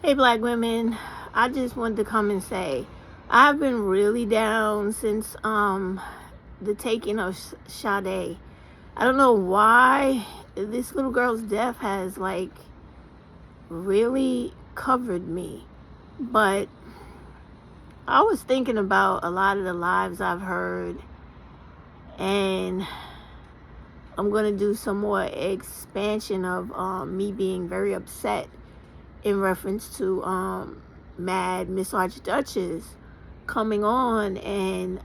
Hey, black women. I just wanted to come and say I've been really down since the taking of Sade. I don't know why this little girl's death has really covered me, but I was thinking about a lot of the lives I've heard, and I'm gonna do some more expansion of me being very upset in reference to Mad Miss Archduchess coming on and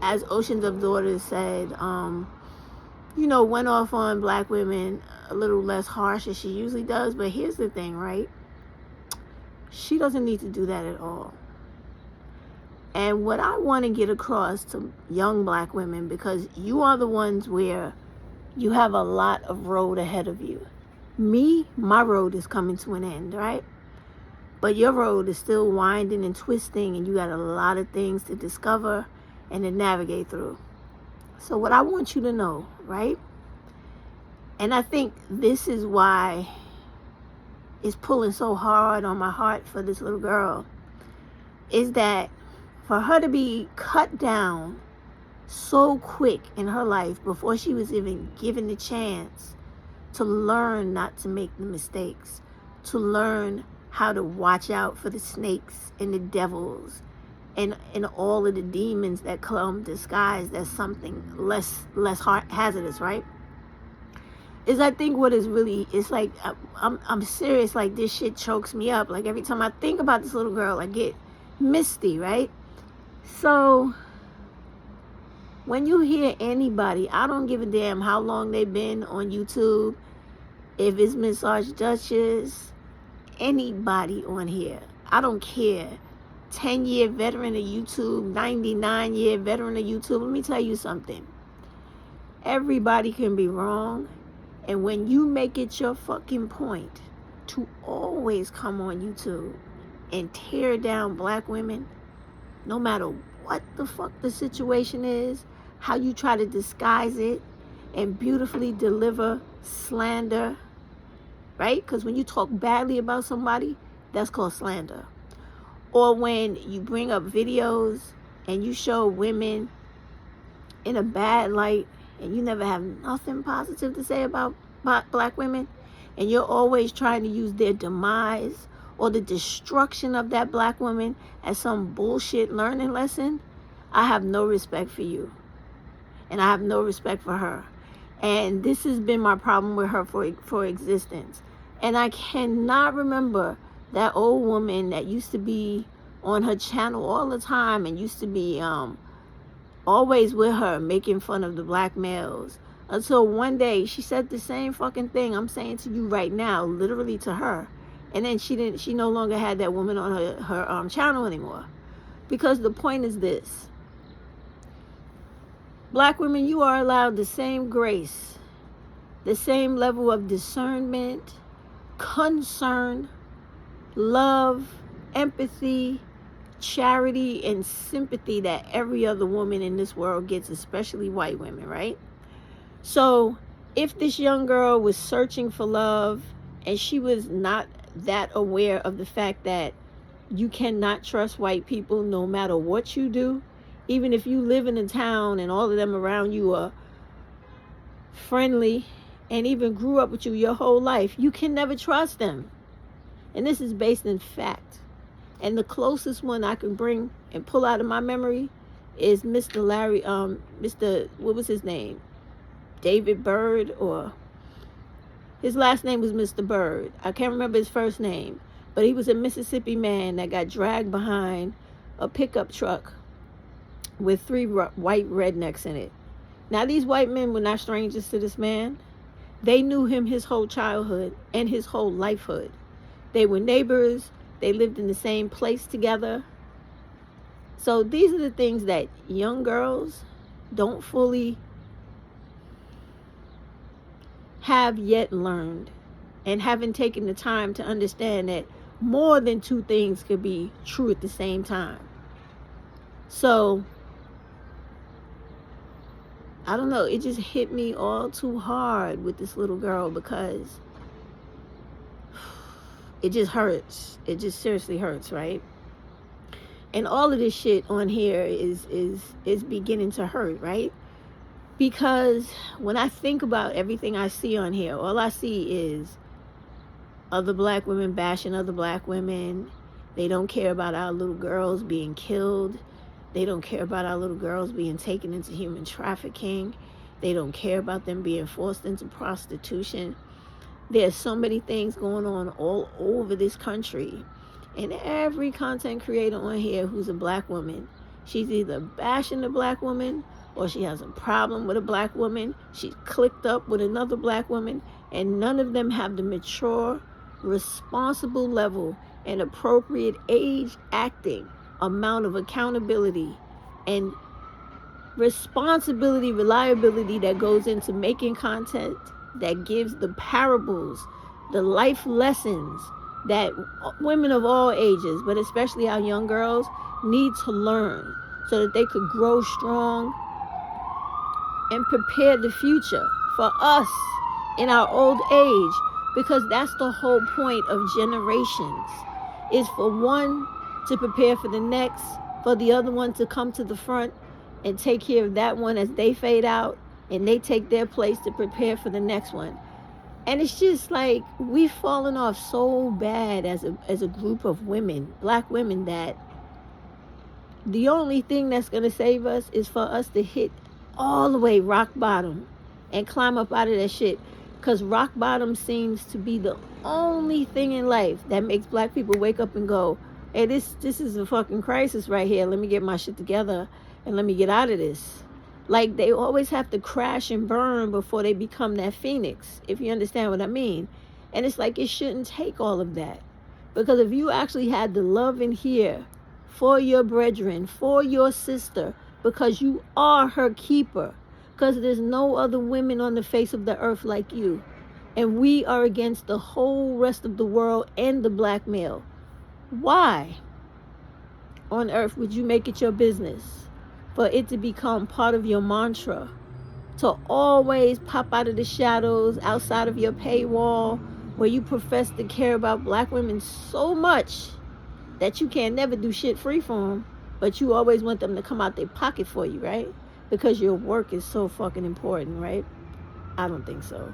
as Oceans of Daughters said, went off on black women a little less harsh as she usually does. But here's the thing, right? She doesn't need to do that at all. And what I want to get across to young black women, because you are the ones where you have a lot of road ahead of you. Me, my road is coming to an end, right? But your road is still winding and twisting, and you got a lot of things to discover and to navigate through. So what I want you to know, right? And I think this is why it's pulling so hard on my heart for this little girl, is that for her to be cut down so quick in her life before she was even given the chance to learn not to make the mistakes, to learn how to watch out for the snakes and the devils and all of the demons that come disguised as something less hazardous, right? Is I think what is really, it's like, I'm serious, like this shit chokes me up. Like every time I think about this little girl, I get misty, right? So when you hear anybody, I don't give a damn how long they've been on YouTube, if it's Miss Archduchess, anybody on here, I don't care. 10-year veteran of YouTube, 99-year veteran of YouTube. Let me tell you something. Everybody can be wrong. And when you make it your fucking point to always come on YouTube and tear down black women, no matter what the fuck the situation is, how you try to disguise it and beautifully deliver slander, right? Because when you talk badly about somebody, that's called slander. Or when you bring up videos and you show women in a bad light and you never have nothing positive to say about black women, and you're always trying to use their demise or the destruction of that black woman as some bullshit learning lesson, I have no respect for you. And I have no respect for her. And this has been my problem with her for existence. And I cannot remember that old woman that used to be on her channel all the time and used to be always with her making fun of the black males, until one day she said the same fucking thing I'm saying to you right now, literally to her. And then she no longer had that woman on her channel anymore. Because the point is this: black women, you are allowed the same grace, the same level of discernment, concern, love, empathy, charity, and sympathy that every other woman in this world gets, especially white women, right? So if this young girl was searching for love and she was not that aware of the fact that you cannot trust white people no matter what you do, even if you live in a town and all of them around you are friendly and even grew up with you your whole life, you can never trust them. And this is based in fact. And the closest one I can bring and pull out of my memory is Mr. Larry, what was his name? David Byrd, or his last name was Mr. Byrd. I can't remember his first name, but he was a Mississippi man that got dragged behind a pickup truck with 3 white rednecks in it. Now, these white men were not strangers to this man. They knew him his whole childhood and his whole lifehood. They were neighbors. They lived in the same place together. So these are the things that young girls don't fully have yet learned, and haven't taken the time to understand that more than 2 things could be true at the same time. So I don't know, it just hit me all too hard with this little girl, because It just hurts. It just seriously hurts, right? And all of this shit on here is beginning to hurt, right? Because when I think about everything I see on here, all I see is other black women bashing other black women. They don't care about our little girls being killed. They don't care about our little girls being taken into human trafficking. They don't care about them being forced into prostitution. There's so many things going on all over this country. And every content creator on here who's a black woman, she's either bashing the black woman or she has a problem with a black woman. She's clicked up with another black woman, and none of them have the mature, responsible level and appropriate age acting amount of accountability and responsibility, reliability that goes into making content that gives the parables, the life lessons that women of all ages, but especially our young girls, need to learn so that they could grow strong and prepare the future for us in our old age. Because that's the whole point of generations, is for one to prepare for the next, for the other one to come to the front and take care of that one as they fade out and they take their place to prepare for the next one. And it's just like we've fallen off so bad as a group of women, black women, that the only thing that's going to save us is for us to hit all the way rock bottom and climb up out of that shit. Because rock bottom seems to be the only thing in life that makes black people wake up and go, hey, this is a fucking crisis right here. Let me get my shit together and let me get out of this. Like, they always have to crash and burn before they become that phoenix, if you understand what I mean. And it's like, it shouldn't take all of that. Because if you actually had the love in here for your brethren, for your sister, because you are her keeper, because there's no other women on the face of the earth like you, and we are against the whole rest of the world and the black male, why on earth would you make it your business for it to become part of your mantra to always pop out of the shadows outside of your paywall, where you profess to care about black women so much that you can never do shit free for them, but you always want them to come out their pocket for you, right? Because your work is so fucking important, right? I don't think so.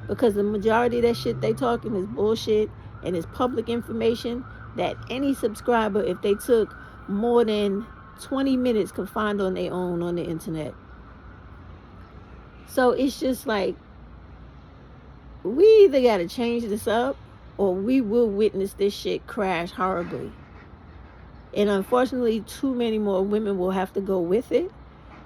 Because the majority of that shit they talking is bullshit and is public information that any subscriber, if they took more than 20 minutes, could find on their own on the internet. So it's just like, we either got to change this up or we will witness this shit crash horribly. And unfortunately, too many more women will have to go with it,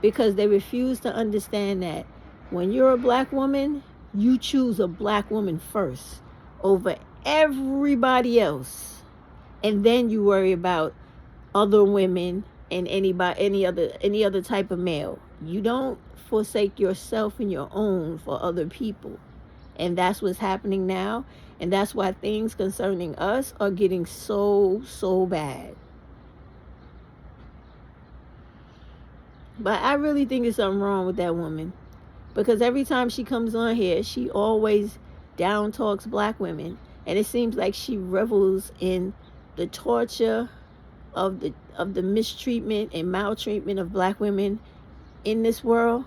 because they refuse to understand that when you're a black woman, you choose a black woman first over everybody else. And then you worry about other women and any other type of male. You don't forsake yourself and your own for other people. And that's what's happening now. And that's why things concerning us are getting so bad. But I really think there's something wrong with that woman, because every time she comes on here, she always down talks black women, and it seems like she revels in the torture of the mistreatment and maltreatment of black women in this world,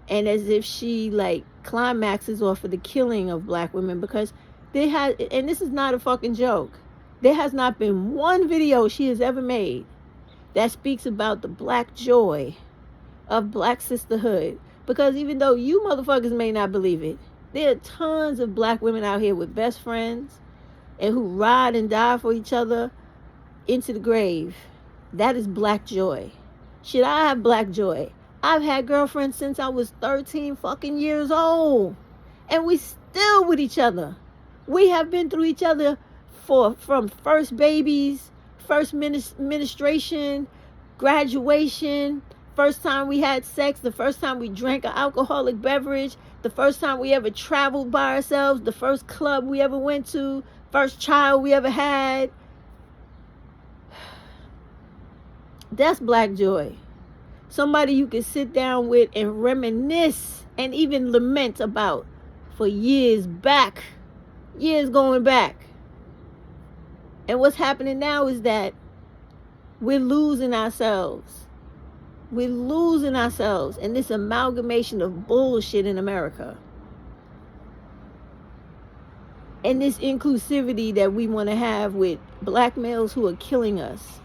and as if she like climaxes off of the killing of black women, because and this is not a fucking joke, there has not been one video she has ever made that speaks about the black joy of black sisterhood. Because even though you motherfuckers may not believe it, there are tons of black women out here with best friends and who ride and die for each other into the grave. That is black joy. Should I have black joy? I've had girlfriends since I was 13 fucking years old, and we still with each other. We have been through each other from first babies, first ministration, graduation, first time we had sex, the first time we drank an alcoholic beverage, the first time we ever traveled by ourselves, the first club we ever went to, first child we ever had. That's black joy. Somebody you can sit down with and reminisce and even lament about for years going back. And what's happening now is that we're losing ourselves. We're losing ourselves in this amalgamation of bullshit in America. And this inclusivity that we want to have with black males who are killing us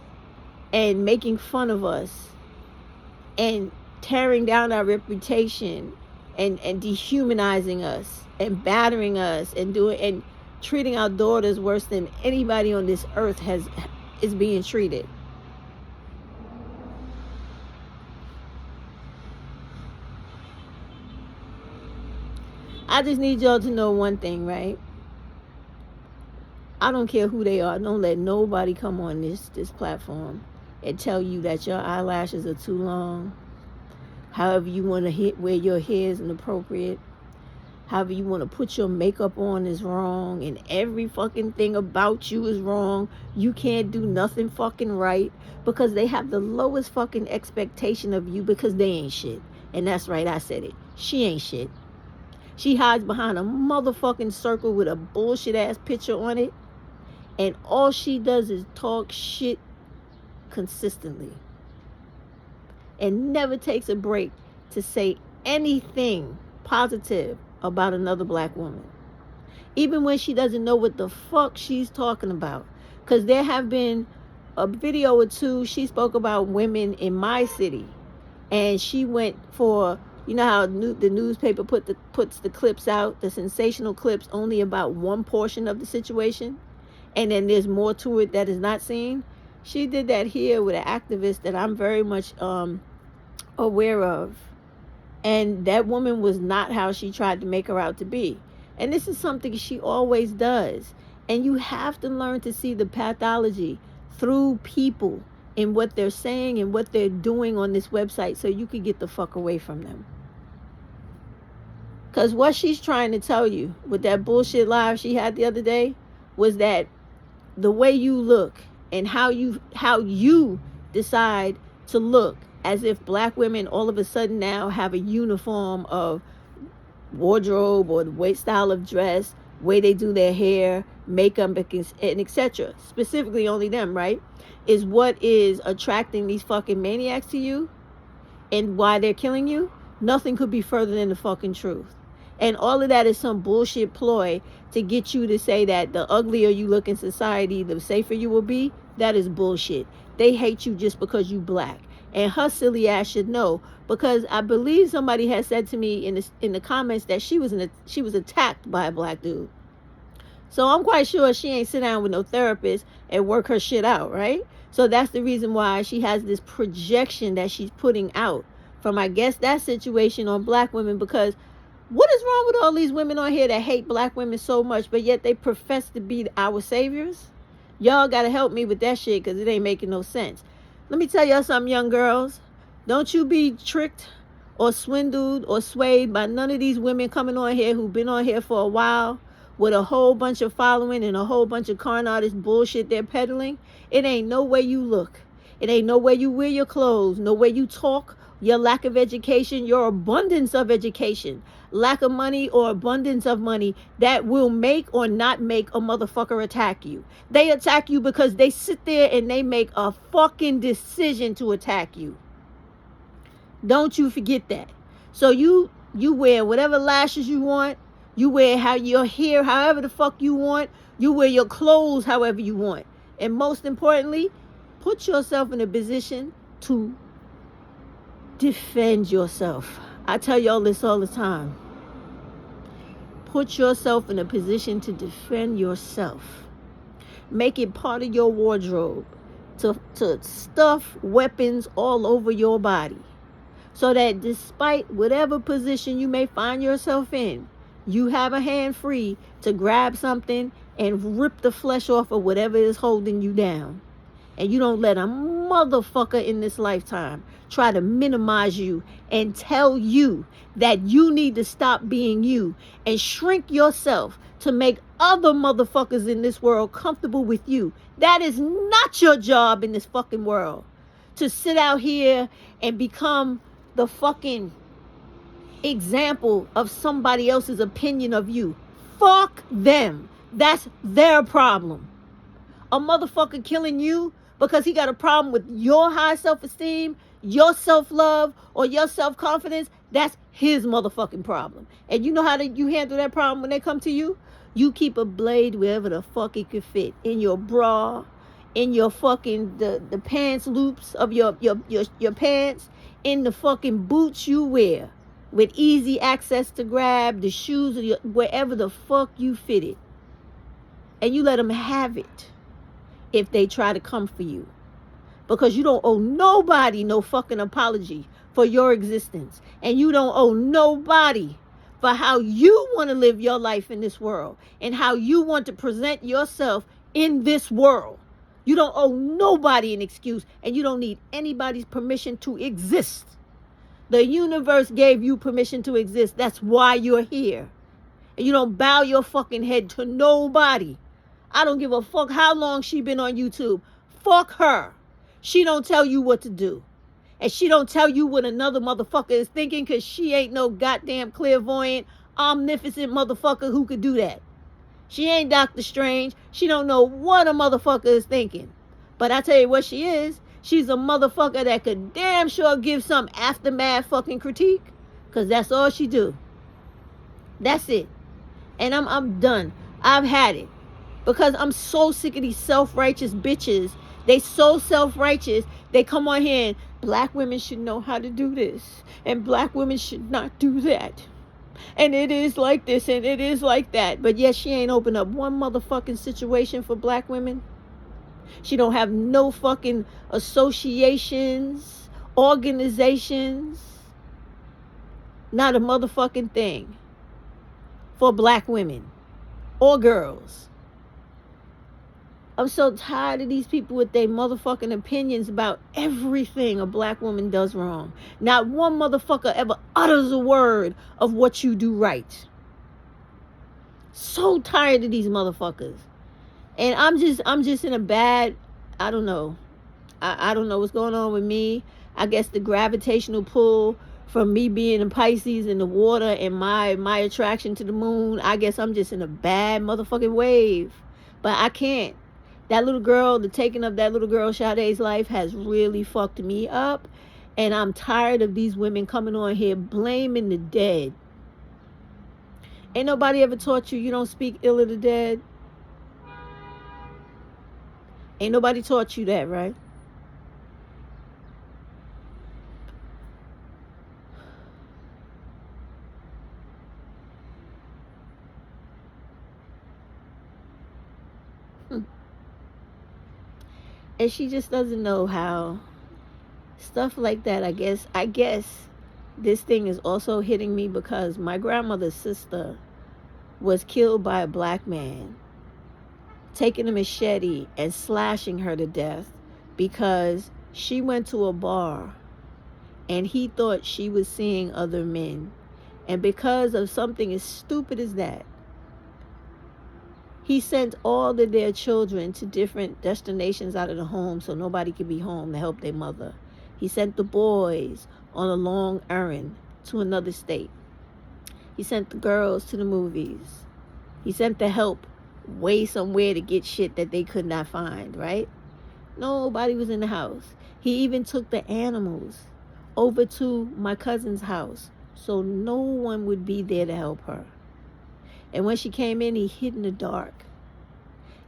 and making fun of us and tearing down our reputation and dehumanizing us and battering us and treating our daughters worse than anybody on this earth is being treated. I just need y'all to know one thing, right? I don't care who they are. Don't let nobody come on this platform and tell you that your eyelashes are too long. However you want to wear your hair is inappropriate. However you want to put your makeup on is wrong. And every fucking thing about you is wrong. You can't do nothing fucking right. Because they have the lowest fucking expectation of you because they ain't shit. And that's right, I said it. She ain't shit. She hides behind a motherfucking circle with a bullshit ass picture on it. And all she does is talk shit consistently. And never takes a break to say anything positive about another black woman. Even when she doesn't know what the fuck she's talking about. Because there have been a video or two, she spoke about women in my city. And she went for, you know how the newspaper puts the clips out, the sensational clips, only about one portion of the situation. And then there's more to it that is not seen. She did that here with an activist that I'm very much aware of. And that woman was not how she tried to make her out to be. And this is something she always does. And you have to learn to see the pathology through people in what they're saying and what they're doing on this website so you can get the fuck away from them. Because what she's trying to tell you with that bullshit live she had the other day was that the way you look and how you decide to look as if black women all of a sudden now have a uniform of wardrobe or the way style of dress, way they do their hair, makeup, and etc. Specifically only them, right? Is what is attracting these fucking maniacs to you and why they're killing you. Nothing could be further than the fucking truth. And all of that is some bullshit ploy to get you to say that the uglier you look in society, the safer you will be. That is bullshit. They hate you just because you black. And her silly ass should know, because I believe somebody had said to me in the comments that she was attacked by a black dude. So I'm quite sure she ain't sit down with no therapist and work her shit out, right? So that's the reason why she has this projection that she's putting out from, I guess, that situation on black women. Because what is wrong with all these women on here that hate black women so much, but yet they profess to be our saviors? Y'all got to help me with that shit because it ain't making no sense. Let me tell y'all something, young girls. Don't you be tricked or swindled or swayed by none of these women coming on here who've been on here for a while with a whole bunch of following and a whole bunch of con artist bullshit they're peddling. It ain't no way you look. It ain't no way you wear your clothes, no way you talk, your lack of education, your abundance of education, lack of money or abundance of money that will make or not make a motherfucker attack you. They attack you because they sit there and they make a fucking decision to attack you. Don't you forget that. So you wear whatever lashes you want. You wear your hair however the fuck you want. You wear your clothes however you want. And most importantly, put yourself in a position to defend yourself. I tell y'all this all the time. Put yourself in a position to defend yourself. Make it part of your wardrobe to stuff weapons all over your body. So that despite whatever position you may find yourself in, you have a hand free to grab something and rip the flesh off of whatever is holding you down. And you don't let a motherfucker in this lifetime try to minimize you and tell you that you need to stop being you and shrink yourself to make other motherfuckers in this world comfortable with you. That is not your job in this fucking world. To sit out here and become the fucking example of somebody else's opinion of you. Fuck them. That's their problem. a motherfucker killing you because he got a problem with your high self-esteem, your self-love, or your self-confidence, that's his motherfucking problem. And you know how you handle that problem when they come to you? You keep a blade wherever the fuck it could fit. In your bra, in your fucking, the pants loops of your pants, in the fucking boots you wear, with easy access to grab, the shoes, wherever the fuck you fit it. And you let them have it if they try to come for you. Because you don't owe nobody no fucking apology for your existence. And you don't owe nobody for how you want to live your life in this world and how you want to present yourself in this world. You don't owe nobody an excuse, and you don't need anybody's permission to exist. The universe gave you permission to exist. That's why you're here. And you don't bow your fucking head to nobody. I don't give a fuck how long she been on YouTube. Fuck her. She don't tell you what to do. And she don't tell you what another motherfucker is thinking, because she ain't no goddamn clairvoyant, omnipotent motherfucker who could do that. She ain't Doctor Strange. She don't know what a motherfucker is thinking. But I tell you what she is. She's a motherfucker that could damn sure give some aftermath fucking critique. Because that's all she do. That's it. And I'm done. I've had it. Because I'm so sick of these self-righteous bitches. They so self-righteous. They come on here and black women should know how to do this. And black women should not do that. And it is like this and it is like that. But yes, she ain't opened up one motherfucking situation for black women. She don't have no fucking associations, organizations. Not a motherfucking thing for black women or girls. I'm so tired of these people with their motherfucking opinions about everything a black woman does wrong. Not one motherfucker ever utters a word of what you do right. So tired of these motherfuckers. And I'm just in a bad, I don't know. I don't know what's going on with me. I guess the gravitational pull from me being in Pisces in the water and my attraction to the moon. I guess I'm just in a bad motherfucking wave. But I can't. That little girl, the taking of that little girl Sade's life has really fucked me up. And I'm tired of these women coming on here blaming the dead. Ain't nobody ever taught you don't speak ill of the dead? Ain't nobody taught you that, right? And she just doesn't know how stuff like that. I guess this thing is also hitting me because my grandmother's sister was killed by a black man, taking a machete and slashing her to death because she went to a bar and he thought she was seeing other men. And because of something as stupid as that, he sent all of their children to different destinations out of the home so nobody could be home to help their mother. He sent the boys on a long errand to another state. He sent the girls to the movies. He sent the help way somewhere to get shit that they could not find, right? Nobody was in the house. He even took the animals over to my cousin's house so no one would be there to help her. And when she came in, he hid in the dark.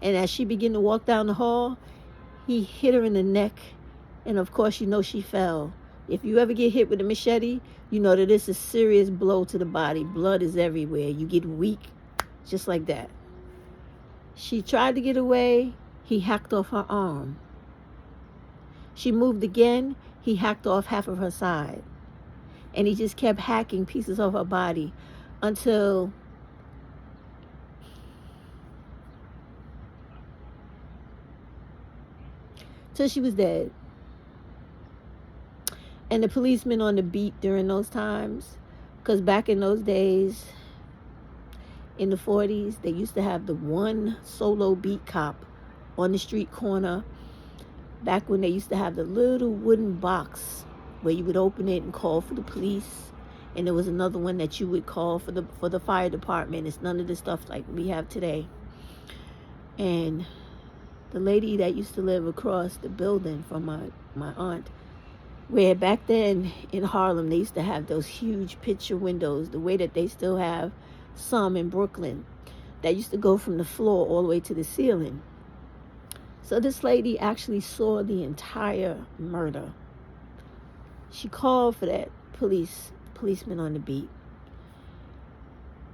And as she began to walk down the hall, he hit her in the neck. And of course, you know she fell. If you ever get hit with a machete, you know that it's a serious blow to the body. Blood is everywhere. You get weak, just like that. She tried to get away. He hacked off her arm. She moved again. He hacked off half of her side. And he just kept hacking pieces of her body until she was dead. And the policemen on the beat during those times, because back in those days, in the 40s, they used to have the one solo beat cop on the street corner. Back when they used to have the little wooden box where you would open it and call for the police. And there was another one that you would call for the fire department. It's none of the stuff like we have today. And the lady that used to live across the building from my aunt, where back then in Harlem they used to have those huge picture windows, the way that they still have some in Brooklyn, that used to go from the floor all the way to the ceiling. So this lady actually saw the entire murder. She called for that policeman on the beat.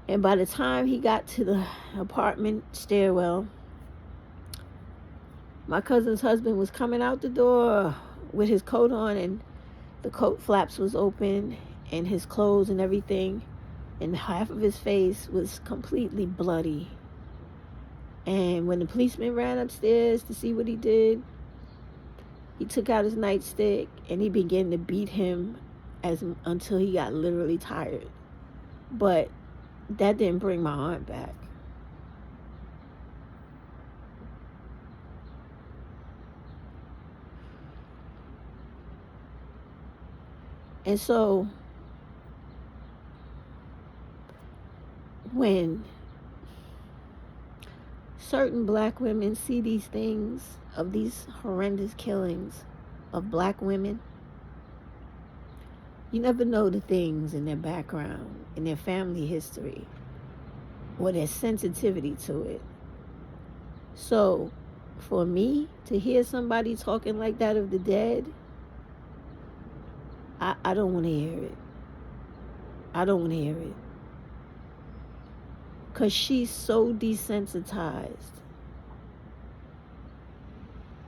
And by the time he got to the apartment stairwell, my cousin's husband was coming out the door with his coat on, and the coat flaps was open, and his clothes and everything, and half of his face was completely bloody. And when the policeman ran upstairs to see what he did, he took out his nightstick and he began to beat him until he got literally tired. But that didn't bring my aunt back. And so when certain black women see these things, of these horrendous killings of black women, you never know the things in their background, in their family history, or their sensitivity to it. So for me to hear somebody talking like that of the dead, I don't want to hear it. I don't want to hear it. Because she's so desensitized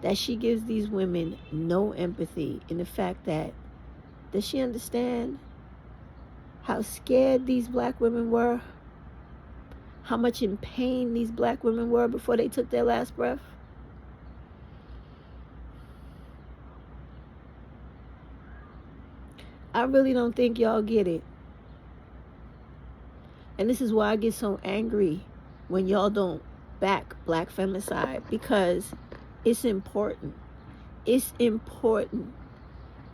that she gives these women no empathy in the fact that, does she understand how scared these black women were? How much in pain these black women were before they took their last breath? I really don't think y'all get it. And this is why I get so angry when y'all don't back black femicide, because it's important. It's important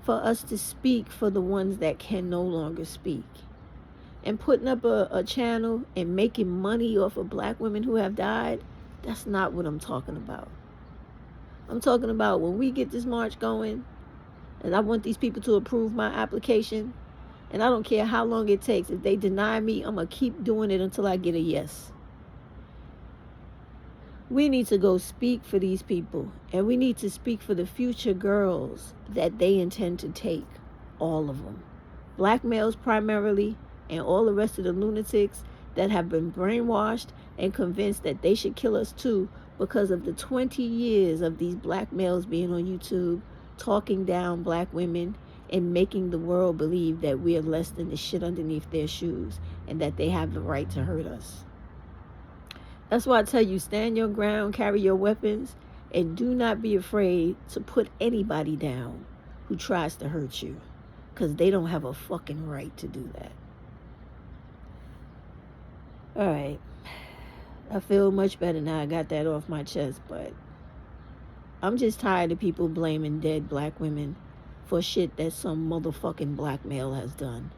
for us to speak for the ones that can no longer speak. And putting up a channel and making money off of black women who have died, that's not what I'm talking about. I'm talking about when we get this march going, and I want these people to approve my application, and I don't care how long it takes. If they deny me, I'm going to keep doing it until I get a yes. We need to go speak for these people, and we need to speak for the future girls that they intend to take, all of them. Black males primarily, and all the rest of the lunatics that have been brainwashed and convinced that they should kill us too because of the 20 years of these black males being on YouTube talking down black women and making the world believe that we are less than the shit underneath their shoes and that they have the right to hurt us. That's why I tell you, stand your ground, carry your weapons, and do not be afraid to put anybody down who tries to hurt you, because they don't have a fucking right to do that. All right. I feel much better now I got that off my chest, but I'm just tired of people blaming dead black women for shit that some motherfucking black male has done.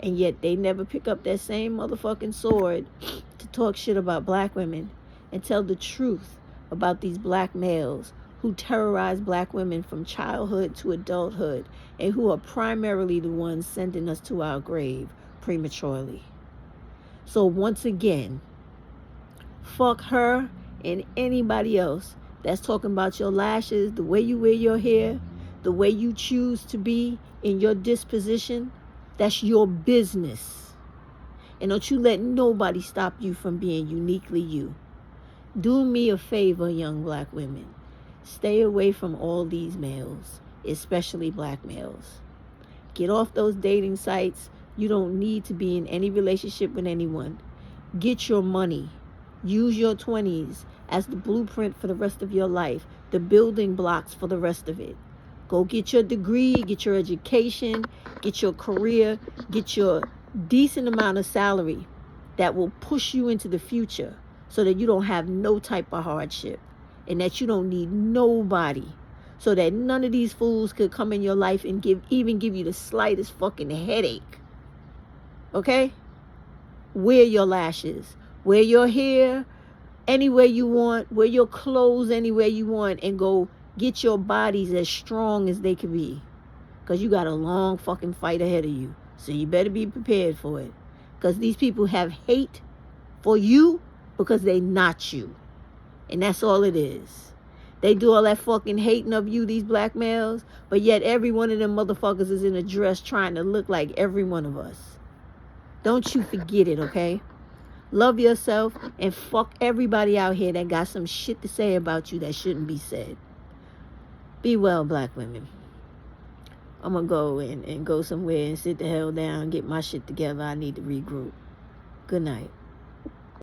And yet they never pick up that same motherfucking sword to talk shit about black women and tell the truth about these black males who terrorize black women from childhood to adulthood and who are primarily the ones sending us to our grave prematurely. So once again, fuck her and anybody else that's talking about your lashes, the way you wear your hair, the way you choose to be in your disposition. That's your business. And don't you let nobody stop you from being uniquely you. Do me a favor, young black women. Stay away from all these males, especially black males. Get off those dating sites. You don't need to be in any relationship with anyone. Get your money. Use your 20s as the blueprint for the rest of your life, the building blocks for the rest of it. Go get your degree, get your education, get your career, get your decent amount of salary that will push you into the future so that you don't have no type of hardship and that you don't need nobody, so that none of these fools could come in your life and even give you the slightest fucking headache. Okay? Wear your lashes. Wear your hair anywhere you want, wear your clothes anywhere you want, and go get your bodies as strong as they can be. Because you got a long fucking fight ahead of you. So you better be prepared for it. Because these people have hate for you because they not you. And that's all it is. They do all that fucking hating of you, these black males, but yet every one of them motherfuckers is in a dress trying to look like every one of us. Don't you forget it, okay? Love yourself and fuck everybody out here that got some shit to say about you that shouldn't be said. Be well, black women. I'm going to go and go somewhere and sit the hell down, get my shit together. I need to regroup. Good night.